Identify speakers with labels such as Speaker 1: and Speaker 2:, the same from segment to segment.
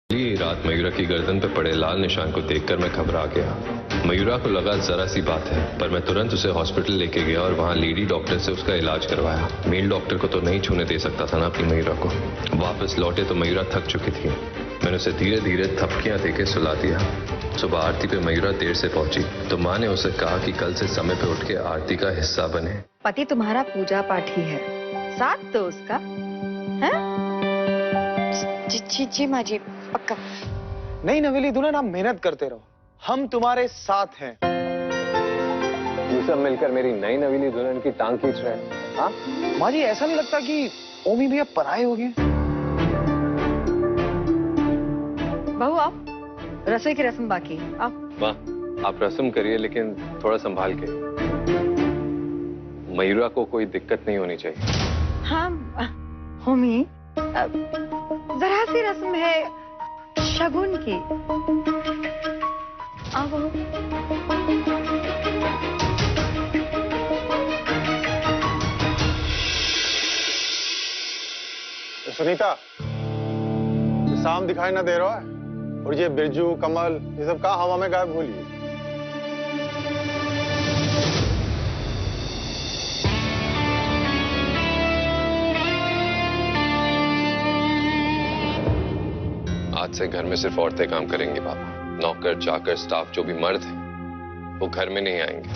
Speaker 1: रात मयूरा की गर्दन पर पड़े लाल निशान को देखकर मैं घबरा गया। मयूरा को लगा जरा सी बात है, पर मैं तुरंत उसे हॉस्पिटल लेके गया और वहां लेडी डॉक्टर से उसका इलाज करवाया। मेल डॉक्टर को तो नहीं छूने दे सकता था ना अपनी मयूरा को। वापस लौटे तो मयूरा थक चुकी थी। मैंने उसे धीरे धीरे थपकियां देके सुला दिया। सुबह आरती पे मयूरा देर से पहुंची तो माँ ने उसे कहा कि कल से समय पे उठ के आरती का हिस्सा बने।
Speaker 2: पति तुम्हारा पूजा पाठी है, साथ तो उसका है? जी माँ जी, पक्का।
Speaker 3: नहीं नवेली दुल्हन, आप मेहनत करते रहो, हम तुम्हारे साथ हैं।
Speaker 1: ये सब मिलकर मेरी नई नवीली दुल्हन की टांग खींच रहे हैं। हाँ
Speaker 3: माँ जी, ऐसा नहीं लगता कि ओमी भैया पराये हो गए?
Speaker 2: बहू आप, रसोई की रस्म बाकी है।
Speaker 1: माँ आप रस्म करिए, लेकिन थोड़ा संभाल के। मयूरा को कोई दिक्कत नहीं होनी चाहिए।
Speaker 2: हाँ होमी, जरा सी रस्म है शगुन की। आओ बहू।
Speaker 4: सुनीता, शाम दिखाई ना दे रहा है और ये बिरजू कमल ये सब कहाँ हवा में गायब हो लिए?
Speaker 1: आज से घर में सिर्फ औरतें काम करेंगी पापा। नौकर चाकर स्टाफ जो भी मर्द हैं वो घर में नहीं आएंगे।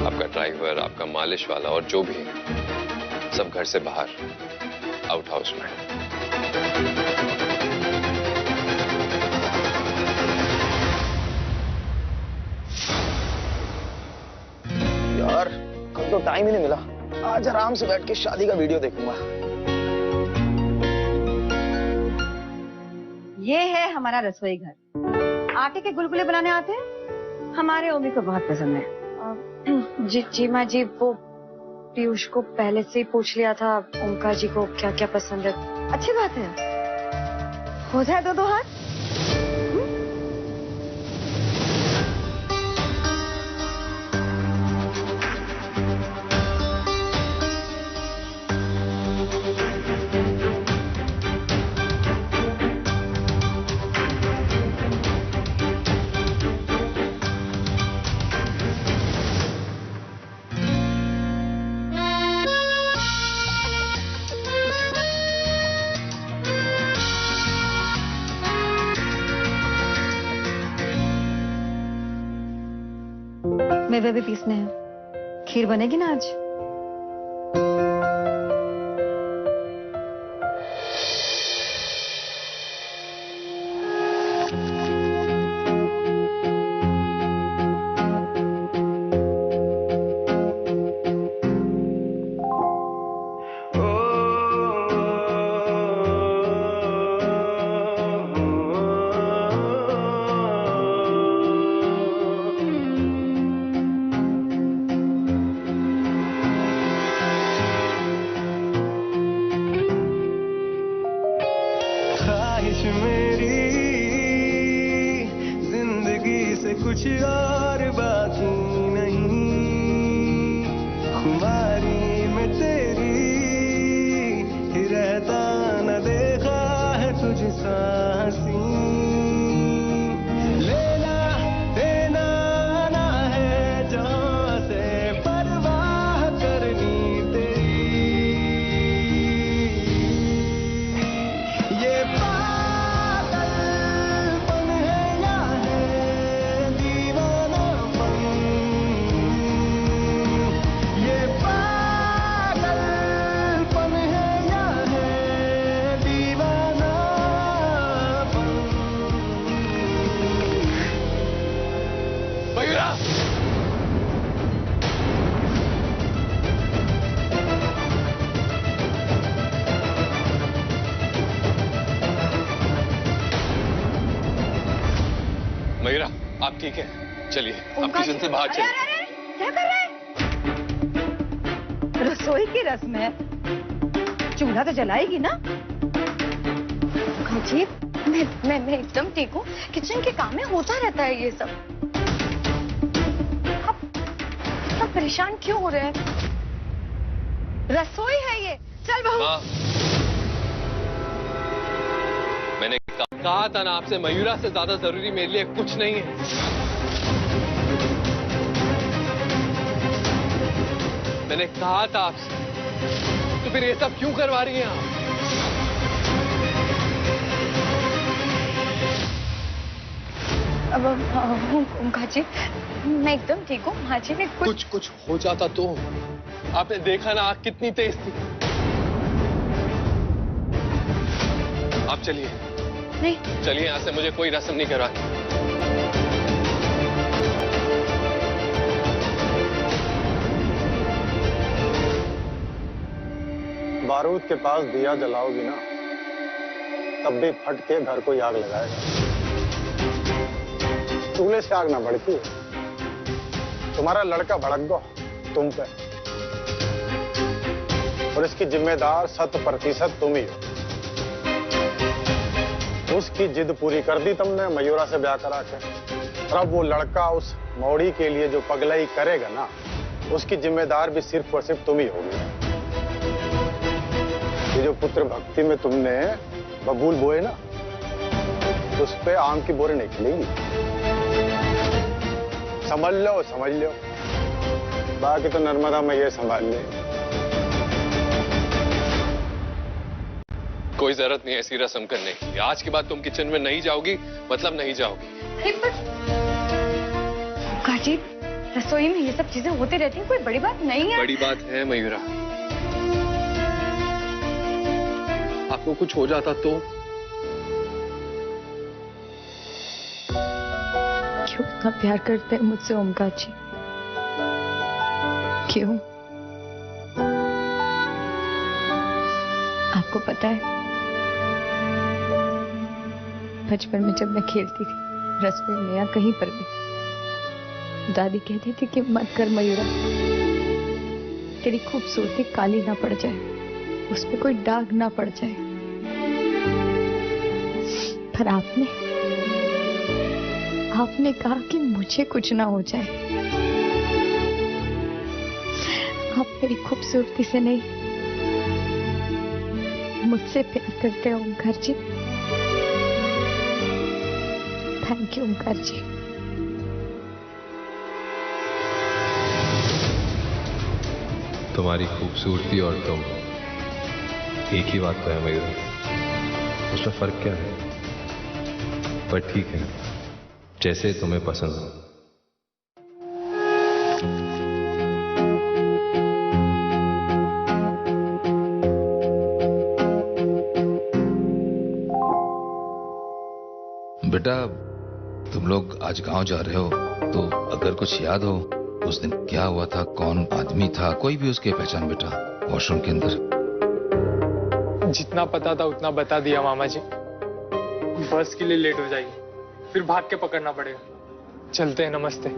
Speaker 1: आपका ड्राइवर, आपका मालिश वाला और जो भी है सब घर से बाहर, आउट हाउस में।
Speaker 3: यार कल तो टाइम ही नहीं मिला, आज आराम से बैठ के शादी का वीडियो देखूंगा।
Speaker 2: ये है हमारा रसोई घर। आटे के गुलगुले बनाने आते हैं, हमारे ओमी को बहुत पसंद है। जी माँ जी, वो पीयूष को पहले से ही पूछ लिया था ओमकार जी को क्या क्या पसंद है। अच्छी बात है, हो जाए दो हाथ। मेवे भी पीसने हैं। खीर बनेगी ना आज?
Speaker 5: मेरी जिंदगी से कुछ और बाकी नहीं, खुमारी में तेरी ही रहता न देखा है तुझ सासी। लेना देना ना है जहाँ से परवाह करनी तेरी। ये
Speaker 1: मयूरा आप ठीक है? चलिए आप किचन से बाहर चलिए।
Speaker 2: अरे, क्या कर रहे हैं? रसोई की रस्म है, चूल्हा तो जलाएगी ना? जी मैं एकदम ठीक हूँ। किचन के काम में होता रहता है ये सब। आप परेशान क्यों हो रहे हैं? रसोई है ये। चल बहू।
Speaker 1: कहा था ना आपसे, मयूरा से ज्यादा जरूरी मेरे लिए कुछ नहीं है। मैंने कहा था आपसे, तो फिर ये सब क्यों करवा रही हैं आप?
Speaker 2: अब ओमकार जी, मैं एकदम ठीक हूँ। माँ जी ने
Speaker 1: कुछ हो जाता तो? आपने देखा ना आग कितनी तेज थी। आप चलिए।
Speaker 2: नहीं,
Speaker 1: चलिए यहाँ से, मुझे कोई रस्म नहीं करवानी।
Speaker 4: बारूद के पास दिया जलाओगी ना, तब भी फट के घर को आग लगाएगा। चूल्हे से आग ना भड़की। तुम्हारा लड़का भड़क गो तुम पे, और इसकी जिम्मेदार 100% तुम ही हो। उसकी जिद पूरी कर दी तुमने मयूरा से ब्याह करा के, और अब वो लड़का उस मौड़ी के लिए जो पगलाई करेगा ना, उसकी जिम्मेदार भी सिर्फ और सिर्फ तुम ही होगी। ये जो पुत्र भक्ति में तुमने बबूल बोए ना, उस पे आम की बोरे नहीं खिलेगी। समझ लो। बाकी तो नर्मदा में ये संभाल ले।
Speaker 1: कोई जरूरत नहीं ऐसी रस्म करने की। आज के बाद तुम किचन में नहीं जाओगी, मतलब नहीं जाओगी।
Speaker 2: अरे पर ओमकार जी, रसोई में ये सब चीजें होती रहती हैं, कोई बड़ी बात नहीं है।
Speaker 1: बड़ी बात है मयूरा। आपको कुछ हो जाता तो?
Speaker 2: क्यों इतना प्यार करते हैं मुझसे ओमकार जी? क्यों? आपको पता है, बचपन में जब मैं खेलती थी रस्ते में या कहीं पर भी, दादी कहती थी कि मत कर मयूरा, तेरी खूबसूरती काली ना पड़ जाए, उस पे कोई दाग ना पड़ जाए। पर आपने कहा कि मुझे कुछ ना हो जाए। आप मेरी खूबसूरती से नहीं, मुझसे प्यार करते हो ओमकार जी। थैंक यू ओमकार जी।
Speaker 1: तुम्हारी खूबसूरती और तुम एक ही बात तो है मयूरा, उसमें फर्क क्या है? पर ठीक है, जैसे तुम्हें पसंद हो।
Speaker 6: बेटा, तुम लोग आज गांव जा रहे हो, तो अगर कुछ याद हो उस दिन क्या हुआ था, कौन आदमी था, कोई भी उसकी पहचान बेटा, वॉशरूम के अंदर।
Speaker 7: जितना पता था उतना बता दिया मामा जी। बस के लिए लेट हो जाएगी, फिर भाग के पकड़ना पड़ेगा। चलते हैं, नमस्ते।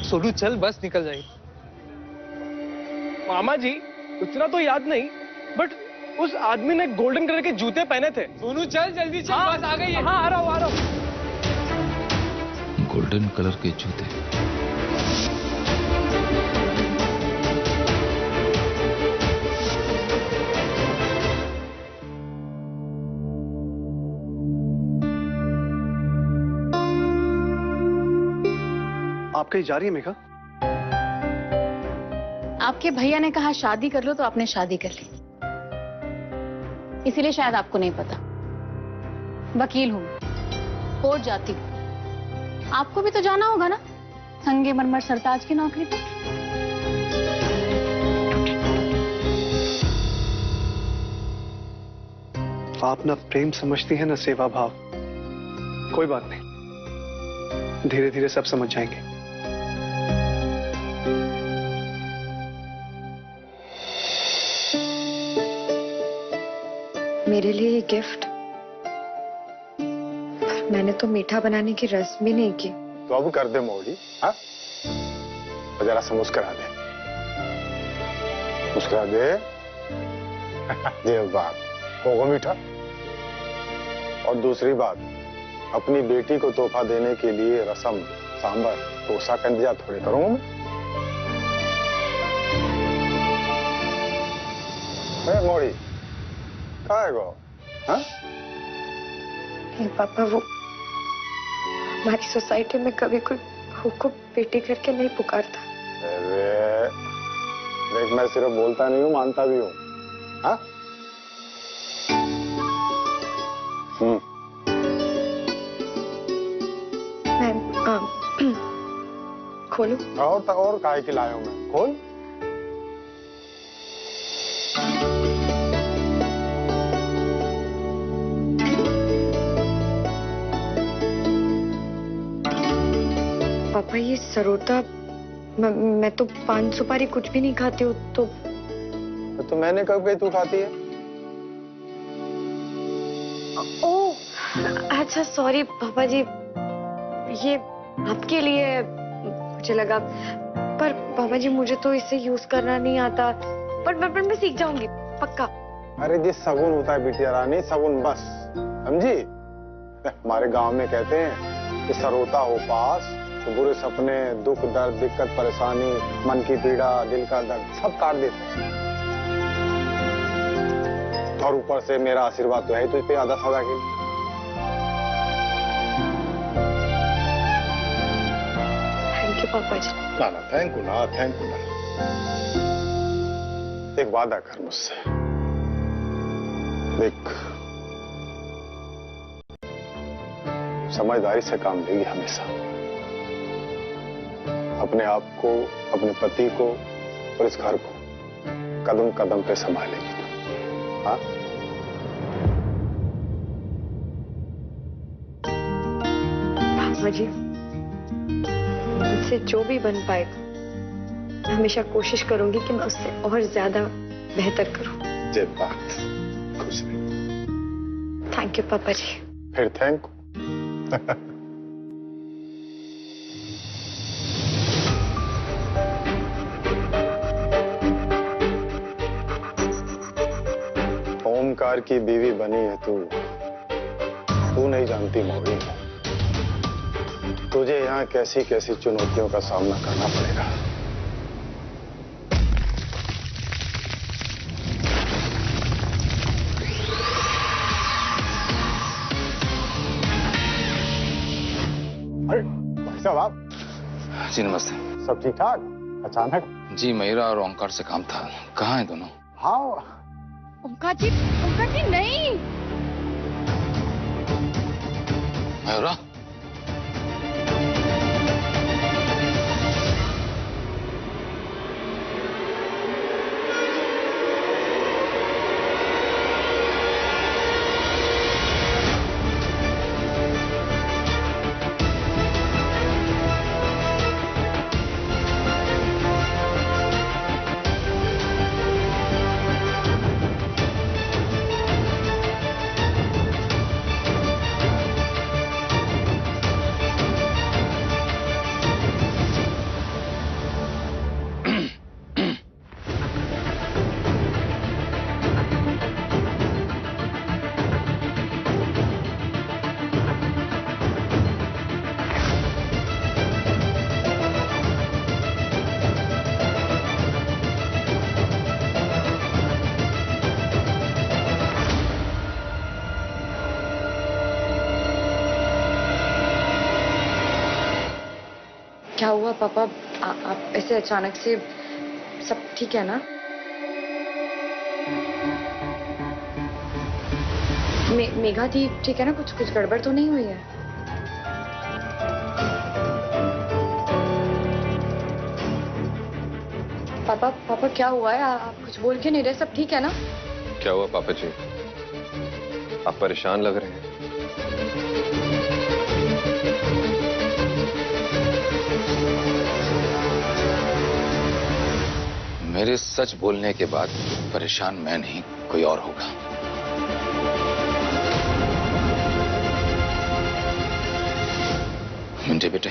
Speaker 7: सोनू चल, बस निकल जाएगी। मामा जी उतना तो याद नहीं, बट उस आदमी ने गोल्डन कलर के जूते पहने थे। सोनू चल, जल्दी चल। बस आ गई है। हाँ, आ रहा हूँ।
Speaker 6: गोल्डन कलर के जूते।
Speaker 8: आप कहीं जा रही है मेघा?
Speaker 9: आपके भैया ने कहा शादी कर लो, तो आपने शादी कर ली। इसीलिए शायद आपको नहीं पता, वकील हूं, कोर्ट जाती हूं। आपको भी तो जाना होगा ना संगमरमर सरताज की नौकरी पे।
Speaker 8: आप ना प्रेम समझती है ना सेवा भाव। कोई बात नहीं, धीरे धीरे सब समझ जाएंगे।
Speaker 2: मेरे लिए ये गिफ्ट, मैंने तो मीठा बनाने की रस्म भी नहीं की।
Speaker 4: तो अब कर दे मौली। हाँ, तो जरा सा मुस्कुरा दे, मुस्कुरा दे। ये बात होगा मीठा। और दूसरी बात, अपनी बेटी को तोहफा देने के लिए रसम, सांबर, डोसा का इंतजार थोड़ी करूंगा मैं। मौली कहाँ है गो? हाँ?
Speaker 2: नहीं पापा, वो हमारी सोसाइटी में कभी कोई बहू को बेटी करके नहीं पुकारता।
Speaker 4: अरे देख, मैं सिर्फ बोलता नहीं हूँ, मानता भी हूँ। हाँ?
Speaker 2: मैं खोलूं?
Speaker 4: और काहे की लाया हूँ मैं? खोल।
Speaker 2: पापा ये सरोता, मैं तो पान सुपारी कुछ भी नहीं खाती हूँ। तो
Speaker 4: मैंने कब कही तू खाती है?
Speaker 2: ओह अच्छा, सॉरी पापा जी, ये आपके लिए मुझे लगा। पर पापा जी मुझे तो इसे यूज करना नहीं आता, पर मैं सीख जाऊंगी पक्का।
Speaker 4: अरे जी, सगुन होता है बिटिया रानी, सगुन बस, समझी? हमारे गांव में कहते हैं कि सरोता हो पास तो बुरे सपने, दुख दर्द, दिक्कत परेशानी, मन की पीड़ा, दिल का दर्द सब काट देते हैं। और ऊपर से मेरा आशीर्वाद तो है तुझ पे आधा सदा के लिए।
Speaker 2: थैंक यू पापा जी।
Speaker 4: ना थैंक यू ना, थैंक यू ना। एक वादा कर मुझसे, देख समझदारी से काम लेगी हमेशा। अपने आप को, अपने पति को और इस घर को कदम कदम पे संभालेगी तू। हाँ?
Speaker 2: पापा जी, मुझसे जो भी बन पाएगा हमेशा कोशिश करूंगी कि मैं उससे और ज्यादा बेहतर करूं।
Speaker 4: जय बात, खुश रहे।
Speaker 2: थैंक यू पापा जी।
Speaker 4: फिर थैंक यू। ओमकार की बीवी बनी है तू नहीं जानती मौरी, तुझे यहाँ कैसी कैसी चुनौतियों का सामना करना पड़ेगा। अरे भाई साहब, आप?
Speaker 6: जी नमस्ते।
Speaker 4: सब ठीक ठाक? अचानक?
Speaker 6: जी मयूरा और ओंकार से काम था। कहाँ है दोनों?
Speaker 4: हाँ।
Speaker 9: ओंकार जी नहीं।
Speaker 6: मयूरा,
Speaker 2: क्या हुआ पापा? आप ऐसे अचानक से, सब ठीक है ना? मेघा थी ठीक है ना? कुछ गड़बड़ तो नहीं हुई है? पापा क्या हुआ है? आप कुछ बोल के नहीं रहे, सब ठीक है ना?
Speaker 1: क्या हुआ पापा जी? आप परेशान लग रहे हैं।
Speaker 6: मेरे सच बोलने के बाद परेशान मैं नहीं, कोई और होगा। मिंटे बेटे,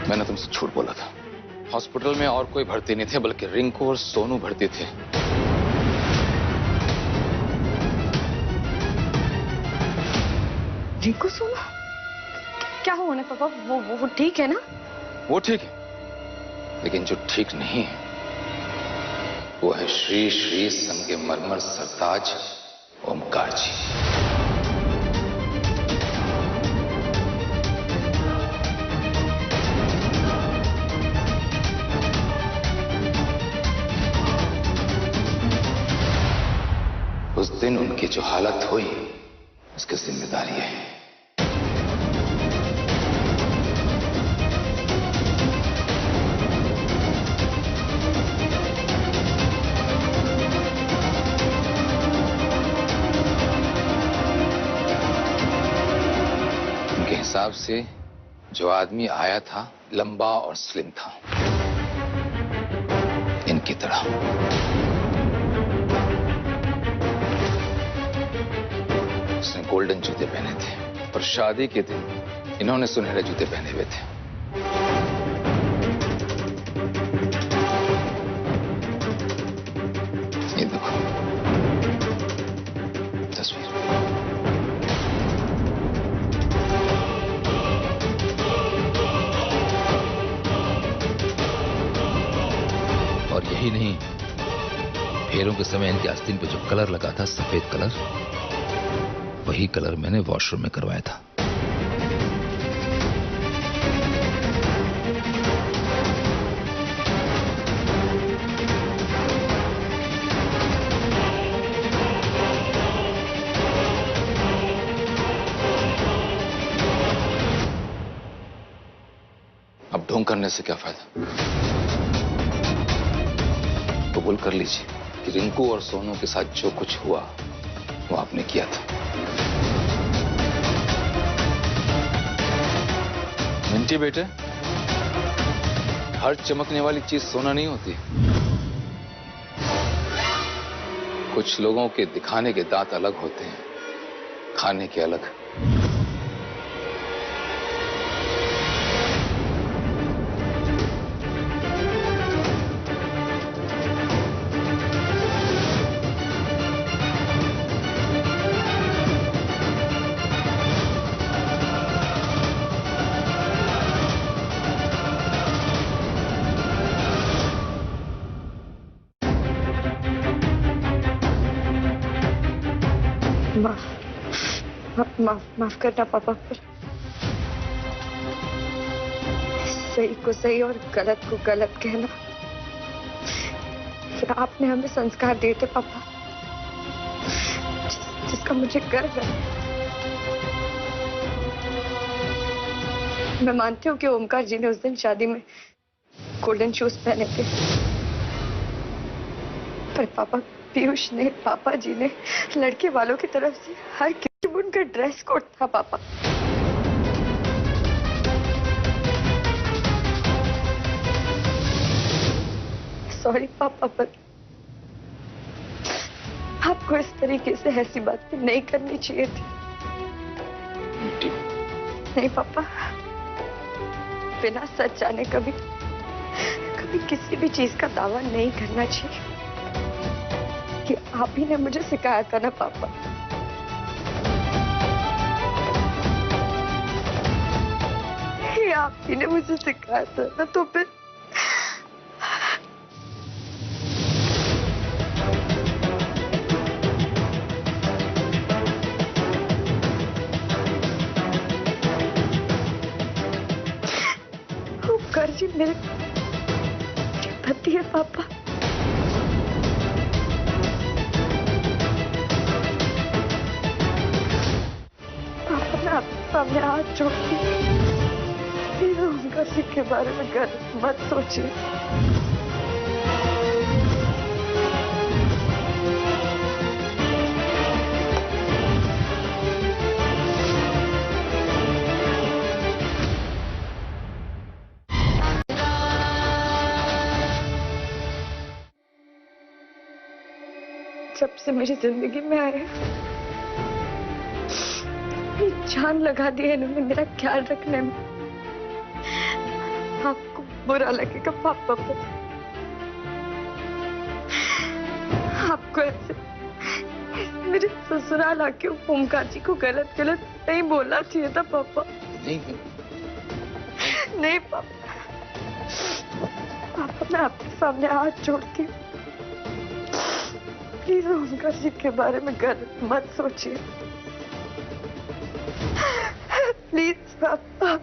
Speaker 6: मैंने तुमसे झूठ बोला था। हॉस्पिटल में और कोई भर्ती नहीं थे, बल्कि रिंकू और सोनू भर्ती थे।
Speaker 2: रिंकू सोनू? क्या हुआ ना पापा? वो ठीक है ना?
Speaker 6: वो ठीक है, लेकिन जो ठीक नहीं है वो है श्री श्री संगमरमर सरताज ओमकार जी। उस दिन उनकी जो हालत हुई उसकी जिम्मेदारी है। उनके हिसाब से जो आदमी आया था लंबा और स्लिम था, इनकी तरह। उसने गोल्डन जूते पहने थे और शादी के दिन इन्होंने सुनहरे जूते पहने हुए थे। ये देखो तस्वीर। और यही नहीं, फेरों के समय इनके आस्तीन पे जो कलर लगा था, सफेद कलर, वही कलर मैंने वॉशरूम में करवाया था। अब ढोंग करने से क्या फायदा? कबूल कर लीजिए कि रिंकू और सोनू के साथ जो कुछ हुआ वो आपने किया था। मिंटी बेटे, हर चमकने वाली चीज सोना नहीं होती। कुछ लोगों के दिखाने के दांत अलग होते हैं, खाने के अलग।
Speaker 2: माफ करना पापा, पर सही को सही और गलत को गलत कहना, फिर आपने हमें संस्कार दिए थे पापा, जिसका मुझे गर्व है। मैं मानती हूँ कि ओमकार जी ने उस दिन शादी में गोल्डन शूज पहने थे, पर पापा पीयूष ने, पापा जी ने लड़के वालों की तरफ से हर किसी उनका ड्रेस कोड था पापा। सॉरी पापा, पर आपको इस तरीके से ऐसी बातें नहीं करनी चाहिए थी। नहीं पापा, बिना सच जाने कभी किसी भी चीज का दावा नहीं करना चाहिए। कि आप ही ने मुझे सिखाया था ना पापा। ये आप ही ने मुझे सिखाया था ना, तो फिर ओमकार जी मेरे पति है पापा। सामने हाथ जोड़ती, ओमकार जी के बारे में गलत मत सोचिए। जब से मेरी जिंदगी में आए, जान लगा दी है इन्होंने मेरा ख्याल रखने में। आपको बुरा लगेगा पापा, पर आपको ऐसे मेरे ससुराल आके ओमकार जी को गलत गलत नहीं बोलना चाहिए था पापा। नहीं पापा, पापा मैं आपके सामने हाथ जोड़ती हूँ। प्लीज ओमकार जी के बारे में गलत मत सोचिए प्लीज पापा।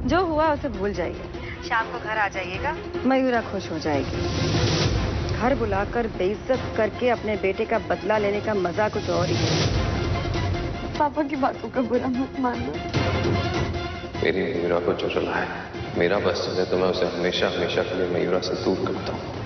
Speaker 2: जो हुआ उसे भूल जाइए। शाम को घर आ जाइएगा, मयूरा खुश हो जाएगी। घर बुलाकर बेइज्जत करके अपने बेटे का बदला लेने का मजा कुछ और ही है। पापा की बातों का बुरा मत मानना।
Speaker 1: मेरी मयूरा को जो चला है, मेरा बस चले तो मैं उसे हमेशा हमेशा के लिए मयूरा से दूर करता हूँ।